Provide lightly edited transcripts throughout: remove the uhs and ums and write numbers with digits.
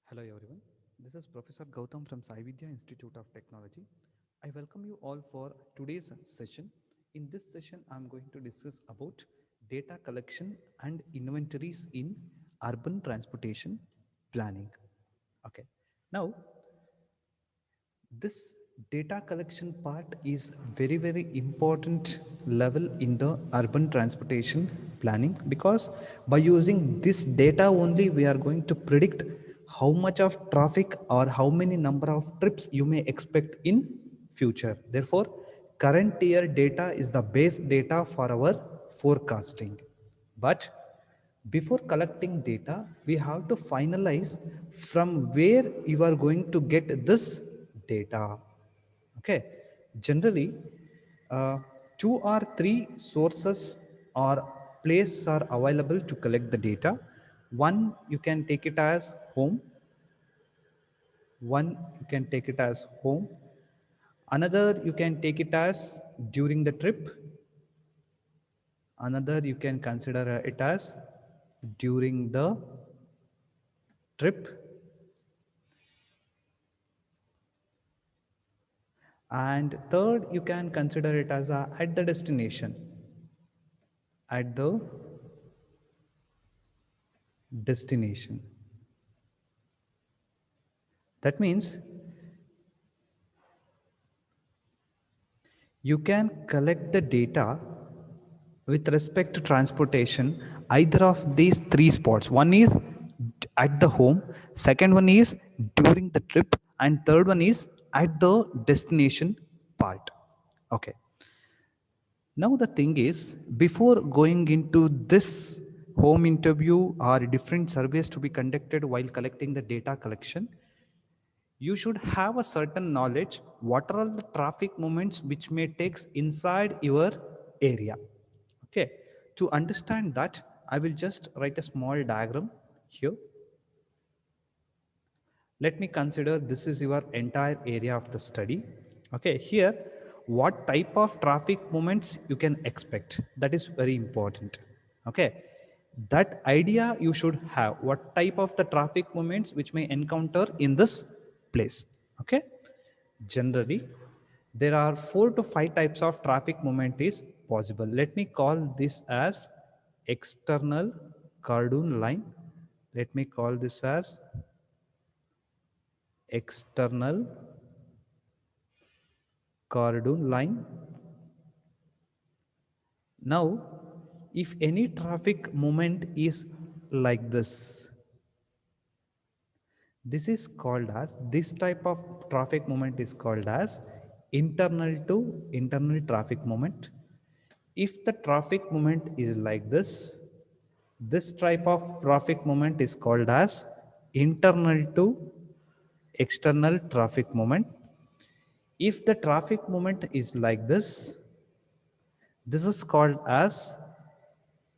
Hello everyone, this is Professor Gautam from Sai Vidya Institute of Technology. I welcome you all for today's session. In this session, I'm going to discuss about data collection and inventories in urban transportation planning. Okay, now this data collection part is very important level in the urban transportation planning, because by using this data only we are going to predict how much of traffic or how many number of trips you may expect in future. Therefore, current year data is the base data for our forecasting. But before collecting data, we have to finalize from where you are going to get this data. Okay, generally, two or three sources or places are available to collect the data. One, you can take it as home. One, you can take it as home. Another, you can take it as during the trip. Another, you can consider it as during the trip. And third, you can consider it as at the destination. At the destination. That means you can collect the data with respect to transportation either of these three spots. One is at the home, second one is during the trip, and third one is at the destination part. Okay. Now the thing is, before going into this home interview or different surveys to be conducted while collecting the data collection, you should have a certain knowledge what are all the traffic movements which may takes inside your area. Okay, to understand that, I will just write a small diagram here. Let me consider this is your entire area of the study. Okay, here what type of traffic movements you can expect, that is very important. Okay, that idea you should have what type of the traffic movements which may encounter in this place. Okay, generally there are 4 to 5 types of traffic movement is possible. Let me call this as external Cardoon line. Let me call this as external Cardoon line. Now, if any traffic movement is like this is called as, this type of traffic movement is called as internal to internal traffic movement. If the traffic movement is like this type of traffic movement is called as internal to external traffic movement. If the traffic movement is like this is called as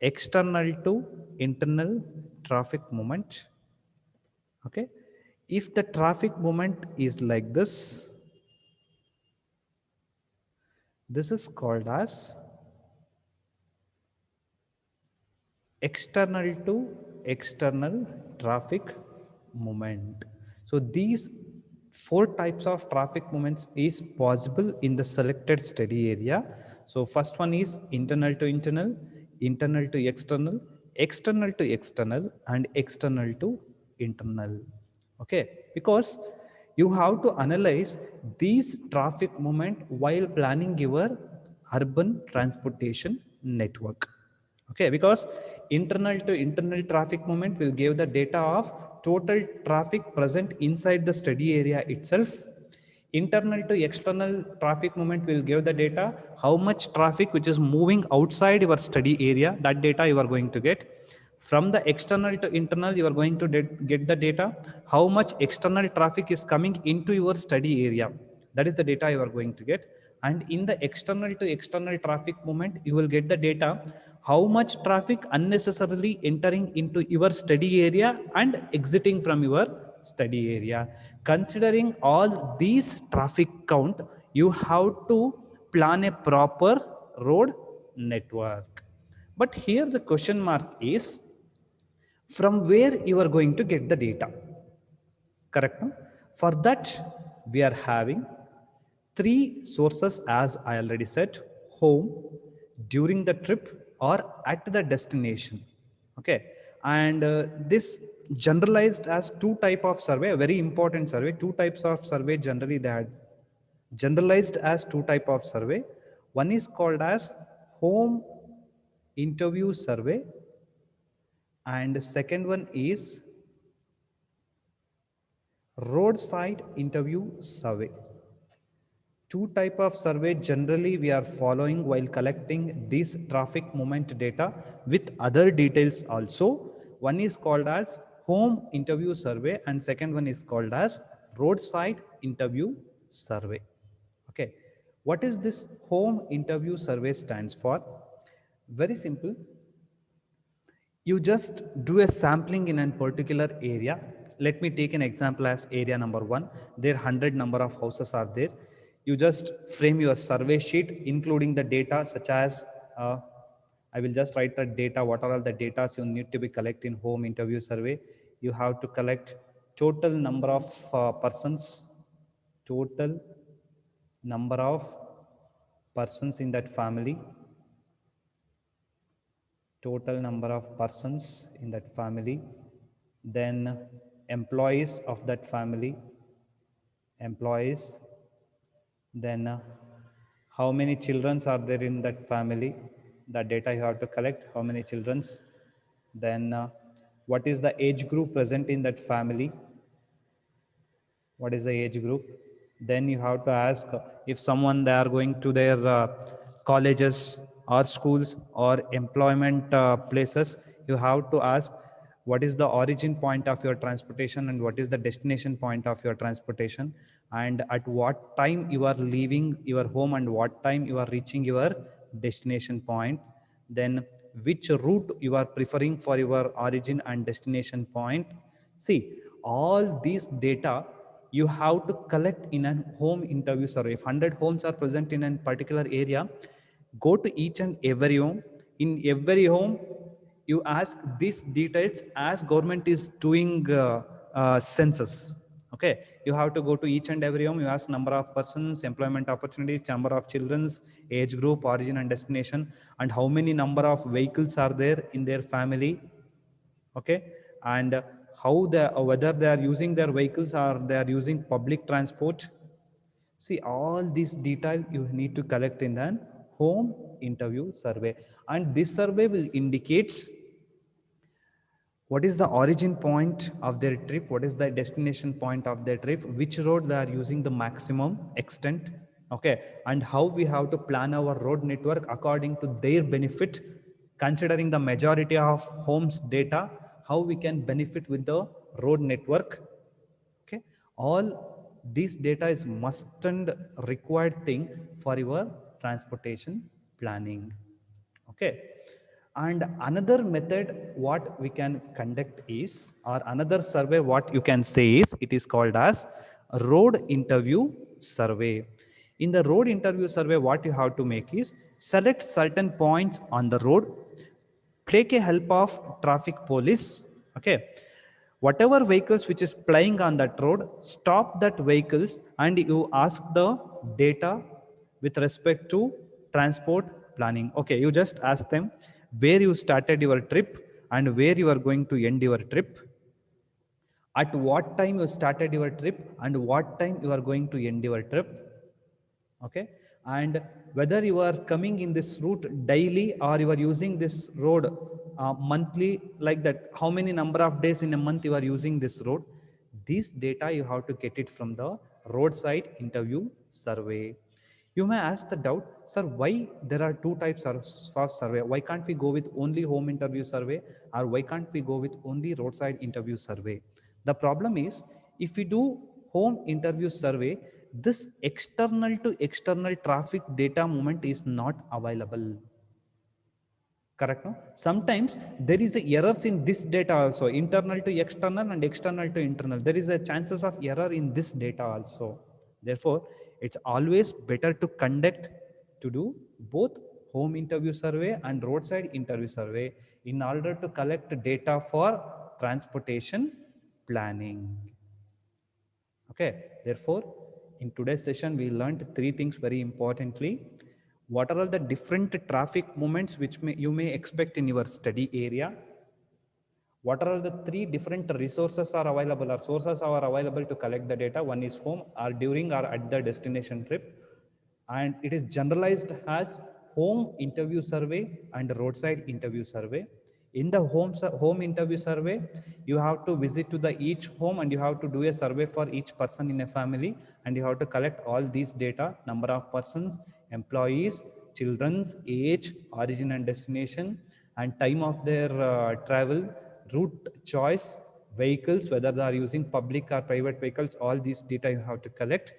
external to internal traffic movement. Okay, if the traffic movement is like this is called as external to external traffic movement. So these 4 types of traffic movements is possible in the selected study area. So first one is internal to internal, internal to external, external to external, and external to internal. Okay, because you have to analyze these traffic movement while planning your urban transportation network. Okay, because internal to internal traffic movement will give the data of total traffic present inside the study area itself. Internal to external traffic movement will give the data how much traffic which is moving outside your study area, that data you are going to get. From the external to internal, you are going to get the data how much external traffic is coming into your study area, that is the data you are going to get. And in the external to external traffic movement, you will get the data how much traffic unnecessarily entering into your study area and exiting from your study area. Considering all these traffic count, you have to plan a proper road network. But here the question mark is, from where you are going to get the data. Correct? No? For that, we are having three sources, as I already said: home, during the trip, or at the destination. Okay, and this generalized as two type of survey, a very important survey. Two types of survey generally they had generalized as two type of survey. One is called as home interview survey, and the second one is roadside interview survey. Two type of survey generally we are following while collecting this traffic movement data with other details also. One is called as home interview survey and second one is called as roadside interview survey. Okay, what is this home interview survey stands for? Very simple. You just do a sampling in a particular area. Let me take an example as area number 1. There 100 number of houses are there. You just frame your survey sheet including the data such as I will just write the data, what are all the data you need to be collect in home interview survey. You have to collect total number of persons, total number of persons in that family, total number of persons in that family, then employees of that family, employees, then how many children are there in that family, the data you have to collect, how many children, then what is the age group present in that family, what is the age group. Then you have to ask if someone they are going to their colleges or schools or employment places, you have to ask what is the origin point of your transportation and what is the destination point of your transportation, and at what time you are leaving your home and what time you are reaching your destination point. Then which route you are preferring for your origin and destination point. See, all these data you have to collect in a home interview survey. If 100 homes are present in a particular area, go to each and every home. In every home, you ask these details as government is doing census. Okay, you have to go to each and every home. You ask number of persons, employment opportunities, number of children's, age group, origin and destination, and how many number of vehicles are there in their family. Okay, and how the whether they are using their vehicles or they are using public transport. See, all this detail you need to collect in an home interview survey, and this survey will indicate what is the origin point of their trip, what is the destination point of their trip, which road they are using the maximum extent. Okay, and how we have to plan our road network according to their benefit, considering the majority of homes data, how we can benefit with the road network. Okay, all this data is must and required thing for your transportation planning. Okay, and another method what we can conduct is, or another survey what you can say is, it is called as road interview survey. In the road interview survey, what you have to make is select certain points on the road, take a help of traffic police. Okay, whatever vehicles which is plying on that road, stop that vehicles and you ask the data with respect to transport planning. Okay, you just ask them where you started your trip and where you are going to end your trip, at what time you started your trip and what time you are going to end your trip. Okay, and whether you are coming in this route daily or you are using this road monthly, like that, how many number of days in a month you are using this road. This data you have to get it from the roadside interview survey. You may ask the doubt, sir, why there are two types of survey? Why can't we go with only home interview survey, or why can't we go with only roadside interview survey? The problem is, if we do home interview survey, this external to external traffic data movement is not available. Correct? No? Sometimes there is a errors in this data also, internal to external and external to internal. There is a chances of error in this data also. Therefore, it's always better to conduct, to do both home interview survey and roadside interview survey in order to collect data for transportation planning. Okay, therefore, in today's session, we learned three things very importantly. What are all the different traffic movements which you may expect in your study area? What are all the three different resources are available or sources are available to collect the data? One is home or during or at the destination trip. And it is generalized as home interview survey and roadside interview survey. In the home interview survey, you have to visit to the each home and you have to do a survey for each person in a family, and you have to collect all these data: number of persons, employees, children's age, origin and destination, and time of their travel, route choice, vehicles, whether they are using public or private vehicles. All these data you have to collect.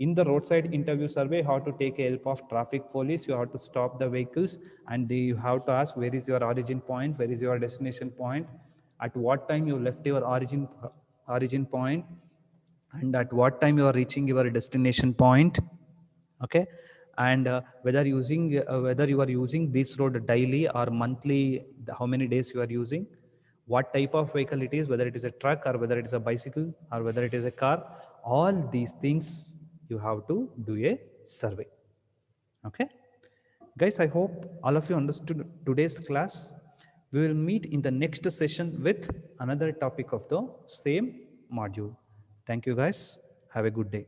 In the roadside interview survey, you have to take help of traffic police. You have to stop the vehicles and you have to ask where is your origin point, where is your destination point, at what time you left your origin point, and at what time you are reaching your destination point. Okay, and whether you are using this road daily or monthly, how many days you are using, what type of vehicle it is, whether it is a truck or whether it is a bicycle or whether it is a car. All these things you have to do a survey. Okay, guys, I hope all of you understood today's class. We will meet in the next session with another topic of the same module. Thank you, guys. Have a good day.